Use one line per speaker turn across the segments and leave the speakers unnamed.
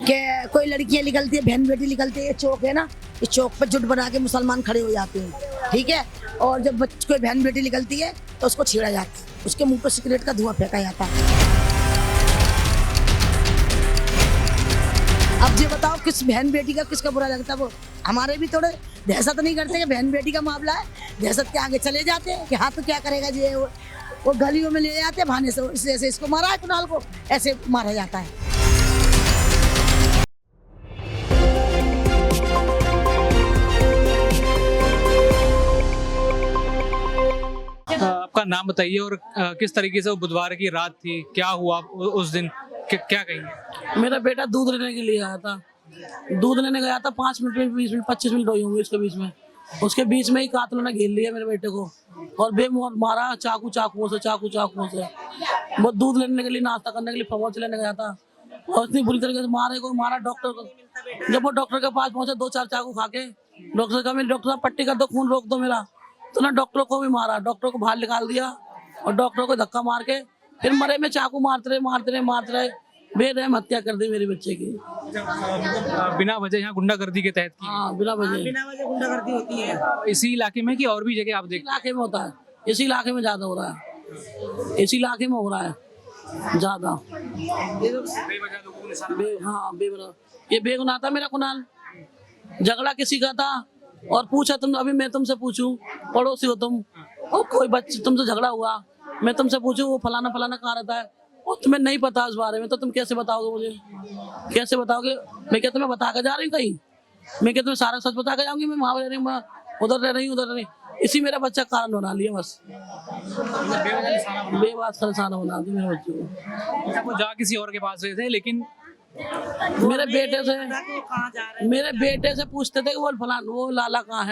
कि कोई लड़कियां निकलती है, बहन बेटी निकलती है, ये चौक है ना, इस चौक पर जुट बना के मुसलमान खड़े हो जाते हैं, ठीक है। और जब कोई बहन बेटी निकलती है तो उसको छेड़ा जाता है, उसके मुंह पर सिगरेट का धुआं फेंका जाता है। अब ये बताओ किस बहन बेटी का किसका बुरा लगता है? वो हमारे भी थोड़े दहशत नहीं करते कि बहन बेटी का मामला है, दहशत के आगे चले जाते हैं कि हाँ तो क्या करेगा जी, वो गलियों में ले जाते हैं बहाने से, ऐसे इसको मारा है, कुणाल को ऐसे मारा जाता है।
आपका नाम बताइए और किस तरीके से वो बुधवार की रात थी, क्या हुआ उस दिन, क्या कहेंगे?
मेरा बेटा दूध लेने के लिए आया था, दूध लेने गया था, 5 मिनट में 20 मिनट 25 मिनट हुई होंगे उसके बीच में ही कातलों ने घेर लिया मेरे बेटे को और बेमुहूर्त मारा चाकुओं से। वो दूध लेने के लिए, नाश्ता करने के लिए फवच लेने गया था और इतनी बुरी तरीके से मारा डॉक्टर को। जब वो डॉक्टर के पास पहुंचे 2-4 चाकू खा के, डॉक्टर का, डॉक्टर साहब पट्टी कर दो, खून रोक दो मेरा, तो ना डॉक्टर को भी मारा, डॉक्टर को बाहर निकाल दिया और डॉक्टर को धक्का मार के फिर मरे में चाकू मारते रहे, बेरहम हत्या कर दी मेरे बच्चे की।
बिना वजह यहाँ गुंडागर्दी के तहत की?
हाँ, बिना वजह गुंडागर्दी होती है।
इसी इलाके में कि और भी जगह आप देख?
इलाके में होता है, इसी इलाके में ज्यादा हो रहा है, इसी इलाके में हो रहा है ज्यादा। हाँ, ये बेगुनाह था मेरा कुणाल, झगड़ा किसी का था और पूछा तुम, अभी मैं तुमसे पूछूं, पड़ोसी हो तुम और कोई बच्चे तुमसे झगड़ा हुआ, मैं तुमसे पूछूं वो फलाना कहाँ रहता है और तुम्हें नहीं पता उस बारे में, तो तुम कैसे बताओगे मुझे? कैसे बताओगे? मैं क्या तुम्हें बता के जा रही हूँ कहीं? मैं क्या तुम्हें सारा सच बता के जाऊंगी? मैं वहाँ रह रही हूँ, उधर रह रही हूँ, इसी मेरा बच्चा कारण बना लिया, बस बेवास निशाना बना दिया मेरे बच्चे को।
वो जा किसी और के पास रहे थे, लेकिन
मेरे बेटे से पूछते थे कि वो लाला कहाँ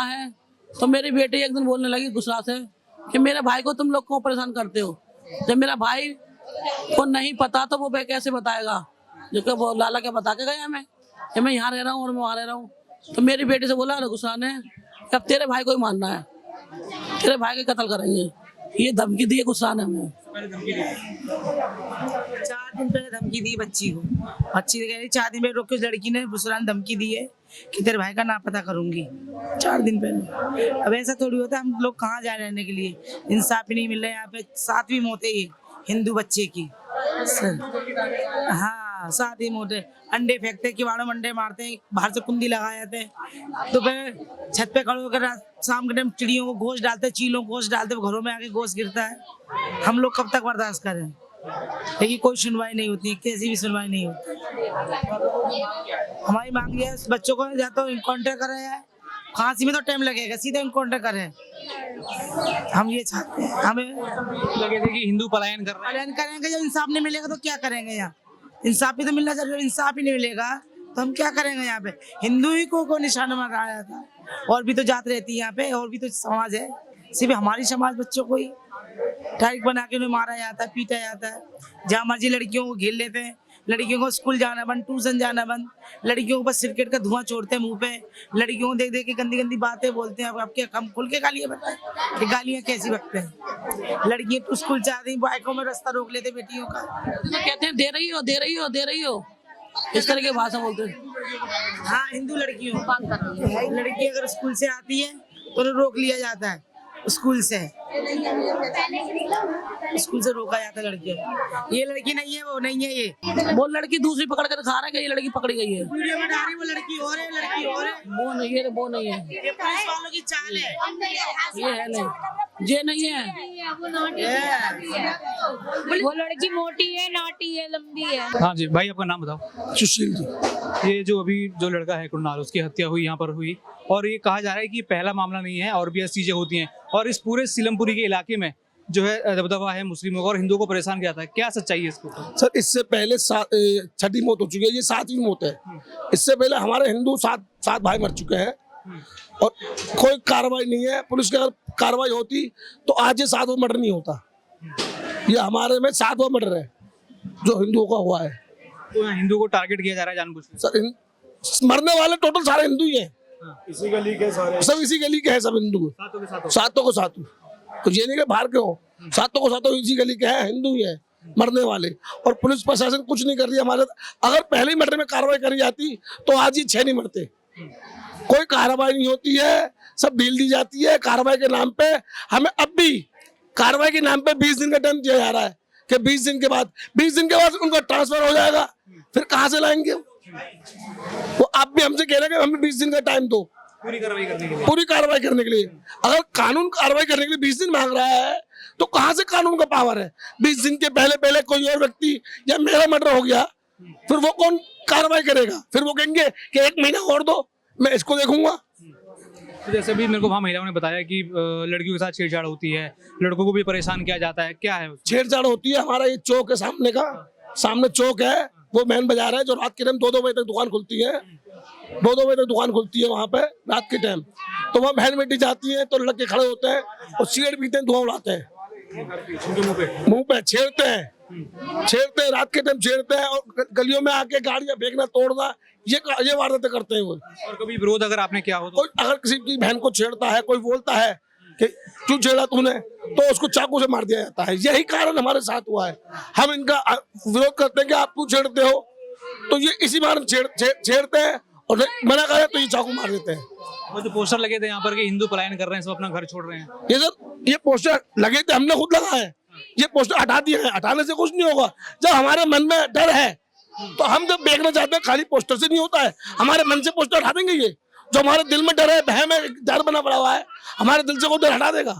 है, तो मेरी बेटी एक दिन बोलने लगी गुस्सा से कि मेरे भाई को तुम लोग क्यों परेशान करते हो? जब मेरा भाई को नहीं पता तो वो कैसे बताएगा? जो वो लाला क्या बता के गया कि मैं यहाँ रह रहा हूँ और मैं वहाँ रह रहा हूँ। तो मेरी बेटी से बोला गुस्सा ने, अब तेरे भाई को ही मारना है, तेरे भाई के कत्ल करेंगे, ये धमकी दी गुस्सा ने हमें।
4 दिन पहले धमकी दी बच्ची को, बच्ची ने कह रही 4 दिन पहले रोक के उस लड़की ने बुसरा ने धमकी दी है कि तेरे भाई का नाम पता करूंगी, 4 दिन पहले। अब ऐसा थोड़ी होता है, हम लोग कहाँ जाए रहने के लिए, इंसाफ ही नहीं मिल रहा है। यहाँ पे 7वीं मौत है ये हिंदू बच्चे की। हाँ, 7वीं मौत है। अंडे फेंकते, किवाड़ों में अंडे मारते, बाहर से कुंडी लगा जाते, दोपहर छत पे खड़े होकर शाम के टाइम चिड़ियों को गोश्त डालते, चीलों को गोश्त डालते, घरों में आके गोश्त गिरता है। हम लोग कब तक बर्दाश्त करें? लेकिन कोई सुनवाई नहीं होती है, कैसी भी सुनवाई नहीं होती। हमारी मांग है बच्चों को या तो इनकाउंटर करें, या फांसी में तो टाइम लगेगा, सीधे इनकाउंटर करें। हम ये चाहते हैं। हमें
लगे थे कि हिंदू पलायन कर रहे हैं।
पलायन करेंगे, जब इंसाफ नहीं मिलेगा तो क्या करेंगे? यहाँ इंसाफ भी तो मिलना चाहिए, इंसाफ ही नहीं मिलेगा तो हम क्या करेंगे? यहाँ पे हिंदू ही को निशाना बनाया जाता है, और भी तो जात रहती है यहाँ पे, और भी तो समाज है, सिर्फ हमारी समाज बच्चों को ही टाइट बना के उन्हें मारा जाता है, पीटा जाता है। जहाँ मर्जी लड़कियों को घेर लेते हैं, लड़कियों को स्कूल जाना बंद, ट्यूशन जाना बंद, लड़कियों को बस सिगरेट का धुआं छोड़ते हैं मुंह पे, लड़कियों को देख देख के गंदी गंदी बातें बोलते हैं। अब क्या हम खुल के गालियाँ बताएं कि गालियाँ कैसी बकते हैं? लड़कियाँ तो स्कूल जाती हैं, बाइकों में रास्ता रोक लेते बेटियों का,
कहते हैं दे रही हो, इस तरह की भाषा बोलते हैं।
हाँ, हिंदू लड़कियों, लड़की अगर स्कूल से आती है तो उन्हें रोक लिया जाता है, स्कूल से रोका जाता है लड़कियों। ये लड़की नहीं है, वो नहीं है, ये
वो लड़की दूसरी पकड़ कर खा रहा है, ये लड़की पकड़ी गई है
वीडियो में डाली, वो लड़की और है, लड़की और है,
वो नहीं है,
ये पुलिस वालों की चाल है,
ये है नहीं, ये नहीं है,
वो लड़की मोटी है, नाटी है, लंबी है।
हाँ जी भाई, आपका नाम बताओ।
सुशील जी।
ये जो अभी जो लड़का है कुणाल, उसकी हत्या हुई यहाँ पर हुई, और ये कहा जा रहा है कि ये पहला मामला नहीं है और भी ऐसी चीजें होती हैं, और इस पूरे सीलमपुरी के इलाके में जो है दबदबा है मुस्लिमों को और हिंदुओं को परेशान किया जाता है। क्या सच्चाई है इसको?
सर, इससे पहले 6ठी मौत हो चुकी है, ये 7वीं मौत है। इससे पहले हमारे हिंदू 7 भाई मर चुके हैं और कोई कार्रवाई नहीं है। पुलिस की अगर कार्रवाई होती तो आज ये 7वां मर्डर नहीं होता। ये हमारे में 7वां मर्डर है जो हिंदुओं का हुआ है।
तो हिंदू को टारगेट किया जा रहा है जानबूझ के?
सर, मरने वाले टोटल सारे हिंदू ही हैं,
इसी गली के सारे,
सब इसी गली के हैं, सब हिंदू, सातों को सातों। तो ये नहीं कि बाहर के हो, सातों को सातों इसी गली के हैं, हिंदू ही है। मरने वाले, और पुलिस प्रशासन कुछ नहीं कर रही हमारे। अगर पहले ही मर्डर में कार्रवाई करी जाती तो आज ये 6 नहीं मरते। कोई कार्रवाई नहीं होती है, सब ढील दी जाती है कार्रवाई के नाम पे। हमें अब भी कार्रवाई के नाम पे 20 दिन का टाइम दिया जा रहा है कि 20 दिन के बाद उनका ट्रांसफर हो जाएगा। फिर कहाँ से लाएंगे वो? आप भी हमसे कह रहे हैं कि हमें 20 दिन का टाइम दो
पूरी कार्रवाई करने के लिए।
पूरी कार्रवाई करने के लिए। अगर कानून कार्रवाई करने के लिए 20 दिन मांग रहा है तो कहाँ से कानून का पावर है? 20 दिन के पहले कोई और व्यक्ति या मेरा मर्डर हो गया, फिर वो कौन कार्रवाई करेगा? फिर वो कहेंगे कि 1 महीना और दो, मैं इसको देखूंगा।
तो जैसे भी मेरे को वहाँ महिलाओं ने बताया कि लड़कियों के साथ छेड़छाड़ होती है, लड़कों को भी परेशान किया जाता है, क्या है?
छेड़छाड़ होती है। हमारा ये चौक है सामने चौक है, वो मेन बाजार है जो रात के टाइम 2-2 बजे तक दुकान खुलती है। 2-2 बजे तक दुकान खुलती है वहाँ पे रात के टाइम। तो वहाँ बहन बेटी जाती है तो लड़के खड़े होते हैं और सिगरेट पीते हैं, धुआं उड़ाते हैं, मुंह पे छेड़ते हैं रात के टाइम छेड़ते हैं, और गलियों में आके गाड़ियां फेंकना, तोड़ना, ये वारदातें करते हैं वो।
और कभी विरोध अगर आपने किया हो तो?
कोई अगर किसी की बहन को छेड़ता है, कोई बोलता है कि क्यों छेड़ा तूने, तो उसको चाकू से मार दिया जाता है। यही कारण हमारे साथ हुआ है। हम इनका विरोध करते हैं कि आप क्यों छेड़ते हो, तो ये इसी बार छेड़ते हैं, और मना करे तो ये चाकू मार देते हैं।
वो जो पोस्टर लगे थे यहाँ पर कि हिंदू पलायन कर रहे हैं, सब अपना घर छोड़ रहे हैं,
ये सर ये पोस्टर लगे थे, हमने खुद लगाए हैं। ये पोस्टर हटा दिए हैं, हटाने से कुछ नहीं होगा। जब हमारे मन में डर है तो हम जब देखना चाहते हैं, खाली पोस्टर से नहीं होता है। हमारे मन से पोस्टर हटा देंगे। ये जो हमारे दिल में डर है, बहम है, डर बना पड़ा हुआ है, हमारे दिल से वो डर हटा देगा।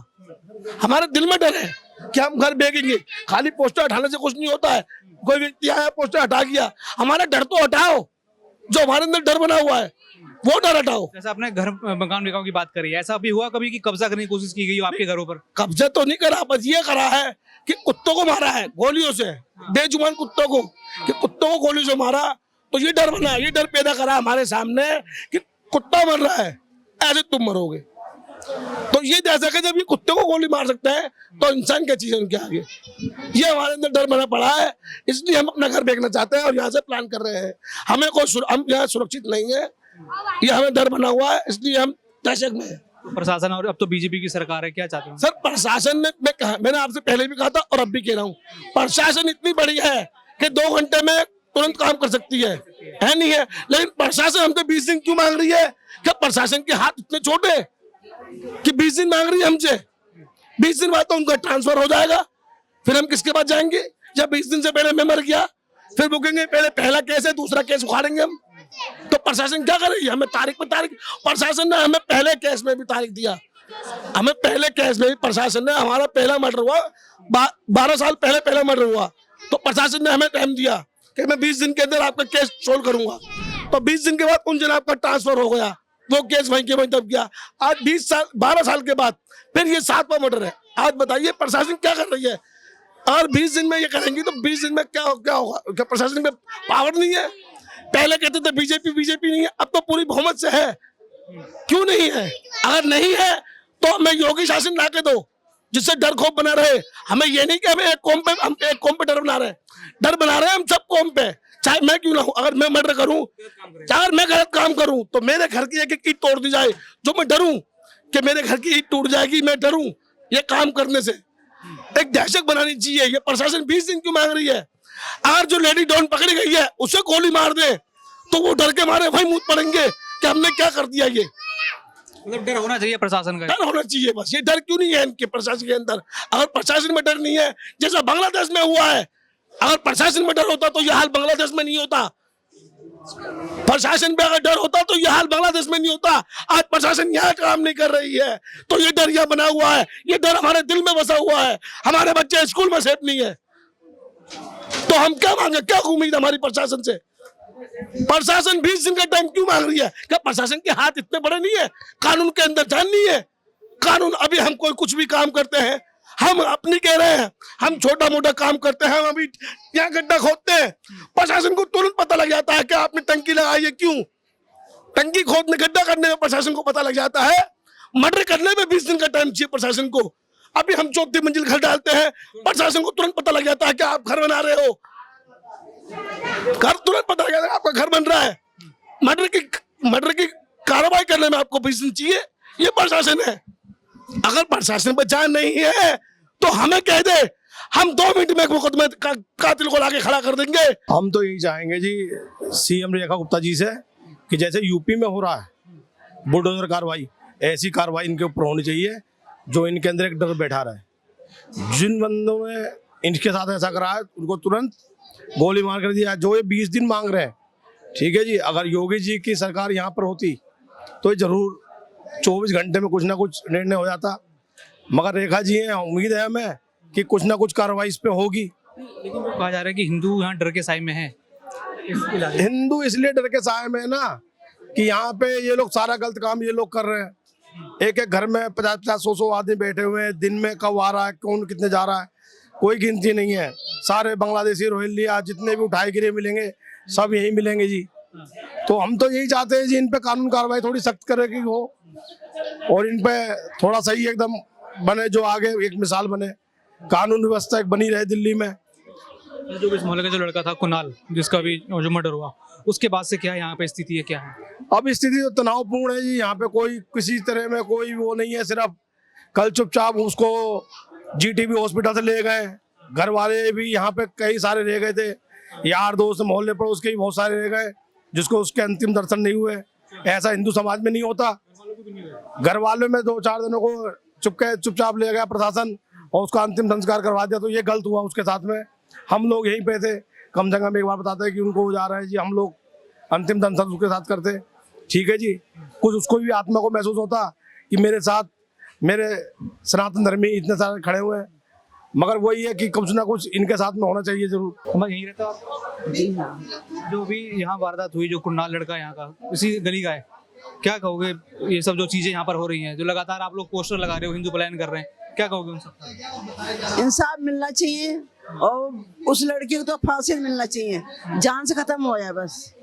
हमारे दिल में डर है कि हम घर बेचेंगे, खाली पोस्टर हटाने से कुछ नहीं होता है। कोई व्यक्ति आया पोस्टर हटा गया, हमारा डर तो हटाओ, जो हमारे अंदर डर बना हुआ है वो डर हटाओ।
जैसे आपने घर मकान बिकाऊ की बात करी है, ऐसा भी हुआ कभी कि कब्जा करने की कोशिश की गई हो आपके घरों पर?
कब्जा तो नहीं करा, बस ये करा है कि कुत्तों को मारा है गोलियों से, बेजुबान कुत्तों को, कि कुत्तों को गोली से मारा। तो ये डर बना, ये डर पैदा करा हमारे सामने कि कुत्ता मर रहा है, ऐसे तुम मरोगे। तो ये जैसा कि जब ये कुत्ते को गोली मार सकते हैं तो इंसान क्या चीज है उनके आगे। ये हमारे अंदर डर बना पड़ा है, इसलिए हम अपना घर बेचना चाहते हैं और यहाँ से प्लान कर रहे हैं। हमें हम यहाँ सुरक्षित नहीं है, ये हमें डर बना हुआ है, इसलिए हम दहशत में हैं।
प्रशासन, और अब तो बीजेपी की सरकार है, क्या चाहते हैं?
सर प्रशासन ने, मैंने आपसे पहले भी कहा था और अब भी कह रहा हूँ, प्रशासन इतनी बड़ी है कि 2 घंटे में तुरंत काम कर सकती है नहीं है। लेकिन प्रशासन हमसे 20 दिन क्यों मांग रही है? क्या प्रशासन के हाथ इतने छोटे कि 20 दिन मांग रही है हमसे? 20 दिन बाद तो उनका ट्रांसफर हो जाएगा, फिर हम किसके पास जाएंगे? जब 20 दिन से पहले मैं मर गया, फिर वो कहेंगे पहले पहला केस है, दूसरा केस उखाड़ेंगे हम। तो प्रशासन क्या करेगी? हमें तारीख पे तारीख, प्रशासन ने हमें पहले केस में भी तारीख दिया, हमें पहले केस में भी प्रशासन ने, हमारा पहला मर्डर हुआ 12 साल पहले पहला मर्डर हुआ, तो प्रशासन ने हमें टाइम दिया कि मैं 20 दिन के अंदर आपका केस सोल्व करूंगा। तो 20 दिन के बाद उन जन आपका ट्रांसफर हो गया, वो केस वहीं के वहीं दब गया। आज 12 साल के बाद फिर ये 7वां मर्डर है। आज बताइए प्रशासन क्या कर रही है? और 20 दिन में ये करेंगी तो 20 दिन में क्या होगा? क्या प्रशासन में पावर नहीं है? पहले कहते थे बीजेपी नहीं है, अब तो पूरी बहुमत से है। क्यों नहीं है? अगर नहीं है तो हमें योगी शासन ला के दो, जिससे डर खौफ बना रहे। हमें ये नहीं कि हमें एक कौम पे डर बना रहे हैं, डर बना रहे हैं हम सब कौम पे। चाहे मैं क्यों ना हूं, अगर मैं मर्डर करूं, अगर मैं गलत काम करूं, तो मेरे घर की एक ईंट तोड़ दी जाए, जो मैं डरूं कि मेरे घर की ईंट टूट जाएगी, मैं डरूं ये काम करने से। एक दहशत बनानी चाहिए। ये प्रशासन 20 दिन क्यों मांग रही है? अगर जो लेडी डॉन पकड़ी गई है उसे गोली मार दे तो वो डर के मारे वही मुंह पड़ेंगे कि हमने क्या कर दिया। ये
मतलब डर होना चाहिए प्रशासन का,
डर होना चाहिए बस। ये डर क्यों नहीं है इनके प्रशासन के अंदर? अगर प्रशासन में डर नहीं है, जैसा बांग्लादेश में हुआ है, अगर प्रशासन में डर होता तो यह हाल बांग्लादेश में नहीं होता। प्रशासन पे अगर डर होता तो यह हाल बांग्लादेश में नहीं होता। आज प्रशासन यहाँ काम नहीं कर रही है तो ये डर यहाँ बना हुआ है, ये डर हमारे दिल में बसा हुआ है। हमारे बच्चे स्कूल में सेफ नहीं है, तो हम क्या मांगे? क्या उम्मीद हमारी प्रशासन से? प्रशासन 20 दिन का टाइम क्यों मांग रही है? क्या प्रशासन के हाथ इतने बड़े नहीं है? कानून के अंदर जान नहीं है? कानून, अभी हम कोई कुछ भी काम करते हैं, हम अपनी कह रहे हैं, हम छोटा मोटा काम करते हैं, हम अभी यहाँ गड्ढा खोदते हैं, प्रशासन को तुरंत पता लग जाता है कि आपने टंकी लगाई है। क्यों? टंकी खोदने, गड्ढा करने में प्रशासन को पता लग जाता है, मर्डर करने में 20 दिन का टाइम चाहिए प्रशासन को। अभी हम 4थी मंजिल घर डालते हैं, प्रशासन को तुरंत पता लग जाता है कि आप घर बना रहे हो, घर तुरंत पता लग जाता है आपका घर बन रहा है। मर्डर की कार्रवाई करने में आपको 20 दिन चाहिए, ये प्रशासन है। अगर प्रशासन पर जान नहीं है तो हमें कह दे, हम 2 मिनट में एक मुकदमे कातिल को लाके खड़ा कर देंगे।
हम तो यही चाहेंगे जी सीएम रेखा गुप्ता जी से कि जैसे यूपी में हो रहा है बुलडोजर कार्रवाई, ऐसी कार्रवाई इनके ऊपर होनी चाहिए जो इनके अंदर एक डर बैठा रहा है। जिन बंदों ने इनके साथ ऐसा करा है उनको तुरंत गोली मार कर दिया। जो ये 20 दिन मांग रहे हैं, ठीक है जी, अगर योगी जी की सरकार यहाँ पर होती तो जरूर 24 घंटे में कुछ ना कुछ निर्णय हो जाता, मगर रेखा जी हैं, उम्मीद है हमें कि कुछ ना कुछ कार्रवाई इस पे होगी।
लेकिन जो कहा जा रहा है कि हिंदू यहाँ डर के साए में है इस इलाके में।
हिंदू इसलिए डर के साए में है ना कि यहाँ पे ये लोग सारा गलत काम ये लोग कर रहे हैं। एक एक घर में 50-50, 100-100 आदमी बैठे हुए हैं। दिन में कब आ रहा है, कौन कितने जा रहा है, कोई गिनती नहीं है। सारे बांग्लादेशी, रोहिंग्या जितने भी उठाए गिरे मिलेंगे सब यही मिलेंगे जी। तो हम तो यही चाहते हैं जी इन पे कानून कार्रवाई थोड़ी सख्त करेगी हो और इन पे थोड़ा सही एकदम बने, जो आगे एक मिसाल बने, कानून व्यवस्था एक बनी रहे दिल्ली में।
जो इस मोहल्ले का जो लड़का था कुणाल, जिसका भी जो मर्डर हुआ, उसके बाद से क्या यहाँ पे स्थिति है, क्या है?
अब स्थिति तो तनावपूर्ण है जी। यहाँ पे कोई किसी तरह में कोई वो नहीं है। सिर्फ कल चुपचाप उसको जीटीबी हॉस्पिटल से ले गए, घर वाले भी यहाँ पे कई सारे रह गए थे, यार दोस्त मोहल्ले पर उसके भी बहुत सारे रह गए जिसको उसके अंतिम दर्शन नहीं हुए। ऐसा हिंदू समाज में नहीं होता। घर वालों में 2-4 दिनों को चुपचाप ले गया प्रशासन और उसका अंतिम संस्कार करवा दिया। तो ये गलत हुआ उसके साथ में। हम लोग यहीं पे थे, कम से कम एक बार बताते कि उनको जा रहा है जी, हम लोग अंतिम दर्शन उसके साथ करते, ठीक है जी। कुछ उसको भी आत्मा को महसूस होता कि मेरे साथ मेरे सनातन धर्मी इतने सारे खड़े हुए हैं, मगर वही है कि कुछ ना कुछ इनके साथ में होना चाहिए जरूर।
मैं यहीं रहता हूँ। जो भी यहाँ वारदात हुई, जो कुणाल लड़का यहाँ का इसी गली का है, क्या कहोगे? ये सब जो चीजें यहाँ पर हो रही हैं, जो लगातार आप लोग पोस्टर लगा रहे हो, हिंदू पलायन कर रहे हैं, क्या कहोगे उन सब?
इंसाफ मिलना चाहिए और उस लड़की को तो फांसी मिलना चाहिए, जान से खत्म हो जाए बस।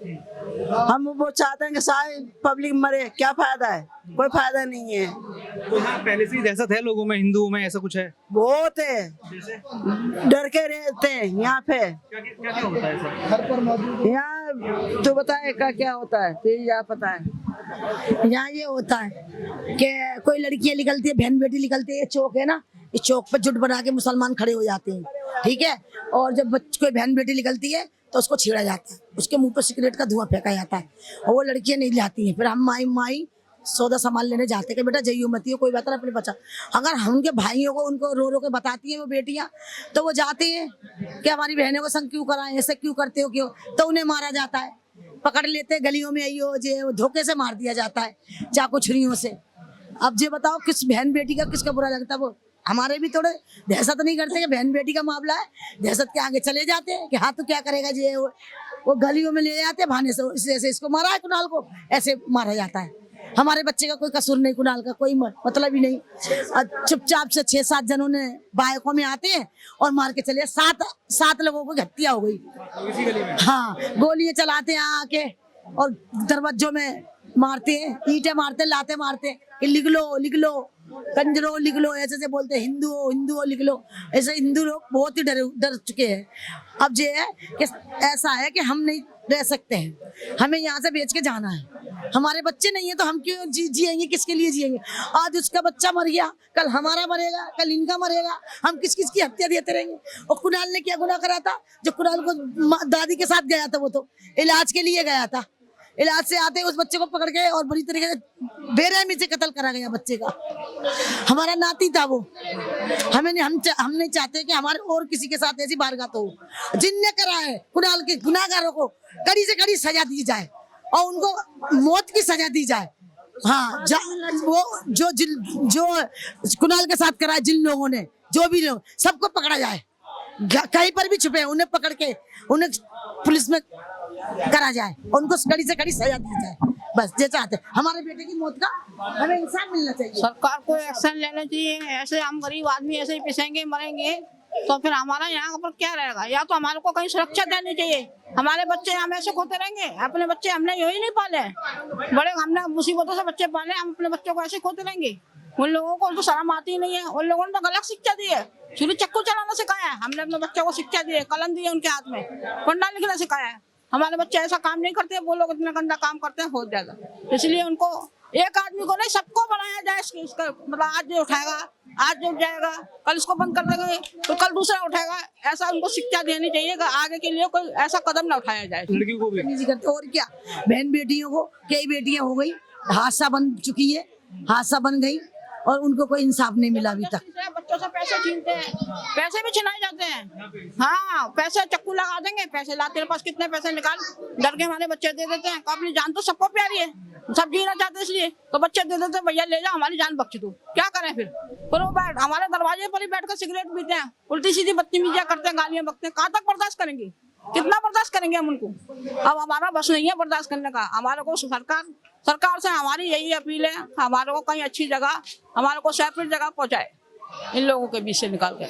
हम वो चाहते हैं कि सारे पब्लिक मरे, क्या फायदा है? कोई फायदा नहीं है।
तो यहाँ पहले से ही दहशत है लोगों में, हिंदुओं में, ऐसा कुछ है?
बहुत है, डर के रहते हैं यहाँ पे।
क्या होता है सर?
यहाँ तो बताए क्या क्या होता है, फिर यहाँ पता है।
यहाँ ये होता है कि कोई लड़कियां निकलती है, बहन बेटी निकलती है, ये चौक है ना, इस चौक पर जुट बना के मुसलमान खड़े हो जाते हैं, ठीक है। और जब कोई बहन बेटी निकलती है तो उसको छेड़ा जाता है, उसके मुंह पर सिगरेट का धुआं फेंका जाता है और वो लड़कियां नहीं जाती हैं। फिर हम माई सौदा सामान लेने जाते हैं कि बेटा जइयो मत, कोई बात ना, अपने बच्चा। अगर हम उनके भाइयों को उनको रो रो के बताती हैं वो बेटियां, तो वो जाती हैं कि हमारी बहनों को संग क्यों कराएं, ऐसे क्यों करते हो, क्यों? तो उन्हें मारा जाता है, पकड़ लेते हैं गलियों में, आइयो जे धोखे से मार दिया जाता है, चाकू छुरियों से। अब ये बताओ किस बहन बेटी का किसका बुरा लगता है? वो हमारे भी थोड़े दहशत नहीं करते कि बहन बेटी का मामला है, दहशत के आगे चले जाते हैं कि हाँ तो क्या करेगा जी, वो गलियों में ले जाते हैं भाने से, ऐसे इसको मारा है कुणाल को, ऐसे मारा जाता है। हमारे बच्चे का कोई कसूर नहीं, कुणाल का कोई मतलब ही नहीं। चुपचाप से 6-7 जनों ने बाइकों में आते हैं और मार के चले। 7 लोगों को हत्या हो गई। हाँ, गोलियां चलाते हैं आके और दरवाजों में मारते हैं, ईंटें मारते, लाते मारते कि लिख लो कंजरो, लिख लो, ऐसे बोलते हैं, हिंदू लिख लो। ऐसे हिंदू लोग बहुत ही डर चुके हैं। अब ये है कि ऐसा है कि हम नहीं रह सकते हैं, हमें यहाँ से बेच के जाना है। हमारे बच्चे नहीं है तो हम क्यों जिएंगे, किसके लिए जिएंगे? आज उसका बच्चा मर गया, कल हमारा मरेगा, कल इनका मरेगा, हम किस की हत्या देते रहेंगे? और कुणाल ने क्या गुनाह करा था? जो कुणाल को दादी के साथ गया था, वो तो इलाज के लिए गया था, इलाज से आते उस बच्चे को पकड़ के और बुरी तरीके से बेरहमी से कत्ल करा गया बच्चे का। हमारा नाती था वो। हम नहीं चाहते कि हमारे और किसी के साथ ऐसी वारदात हो। जिनने करा है कुणाल के गुनाहगारों को कड़ी से कड़ी सजा दी जाए और उनको मौत की सजा दी जाए। हाँ, वो जो कुणाल के साथ करा है, जिन लोगों ने, जो भी लोग, सबको पकड़ा जाए। कहीं पर भी छुपे उन्हें पकड़ के उन्हें पुलिस में करा जाए, उनको कड़ी से कड़ी सजा दी जाए। बस ये चाहते, हमारे बेटे की मौत का हमें इंसाफ मिलना चाहिए।
सरकार को एक्शन लेना चाहिए। ऐसे हम गरीब आदमी ऐसे ही पिसेंगे, मरेंगे तो फिर हमारा यहाँ पर क्या रहेगा? या तो हमारे को कहीं सुरक्षा देनी चाहिए। हमारे बच्चे हम ऐसे खोते रहेंगे? अपने बच्चे हमने यही नहीं पाले, बड़े हमने मुसीबतों से बच्चे पाले, हम अपने बच्चों को ऐसे खोते रहेंगे? उन लोगों को तो शर्म आती ही नहीं है। उन लोगों ने तो गलत शिक्षा दी है, छुरी चक्कू चलाना सिखाया है। हमने अपने बच्चों को शिक्षा दी है, कलम दी है उनके हाथ में, पढ़ना लिखना सिखाया है। हमारे बच्चे ऐसा काम नहीं करते, वो लोग इतना गंदा काम करते हैं बहुत ज्यादा। इसलिए उनको एक आदमी को नहीं, सबको बनाया जाए इसका मतलब आज जो उठाएगा आज जो जाएगा, कल इसको बंद कर देंगे तो कल दूसरा उठाएगा। ऐसा उनको शिक्षा देनी चाहिए कि आगे के लिए कोई ऐसा कदम ना उठाया जाए।
लड़कियों को भी
नहीं करते और क्या, बहन बेटियों को कई बेटियां हो गई, हादसा बन चुकी है, हादसा बन गई और उनको कोई इंसाफ नहीं मिला अभी तक।
बच्चों से पैसे छीनते हैं, पैसे भी छिनाए जाते हैं। हाँ, पैसे चक्कू लगा देंगे, पैसे ला तेरे पास कितने पैसे निकाल, डर के हमारे बच्चे दे देते हैं। अपनी जान तो सबको प्यारी है, सब जीना चाहते इसलिए तो बच्चे दे देते हैं, भैया ले जा हमारी जान बख्श तू। क्या करें फिर वो बैठ हमारे दरवाजे पर ही बैठ कर सिगरेट पीते हैं, उल्टी सीधी बदतमीजियां करते हैं, गालियां बकते हैं। कहाँ तक बर्दाश्त करेंगे, कितना बर्दाश्त करेंगे हम उनको। अब हमारा बस नहीं है बर्दाश्त करने का। हमारे को सरकार से हमारी यही अपील है, हमारे को कहीं अच्छी जगह, हमारे को सेपरेट जगह पहुंचाए इन लोगों के बीच से निकाल के।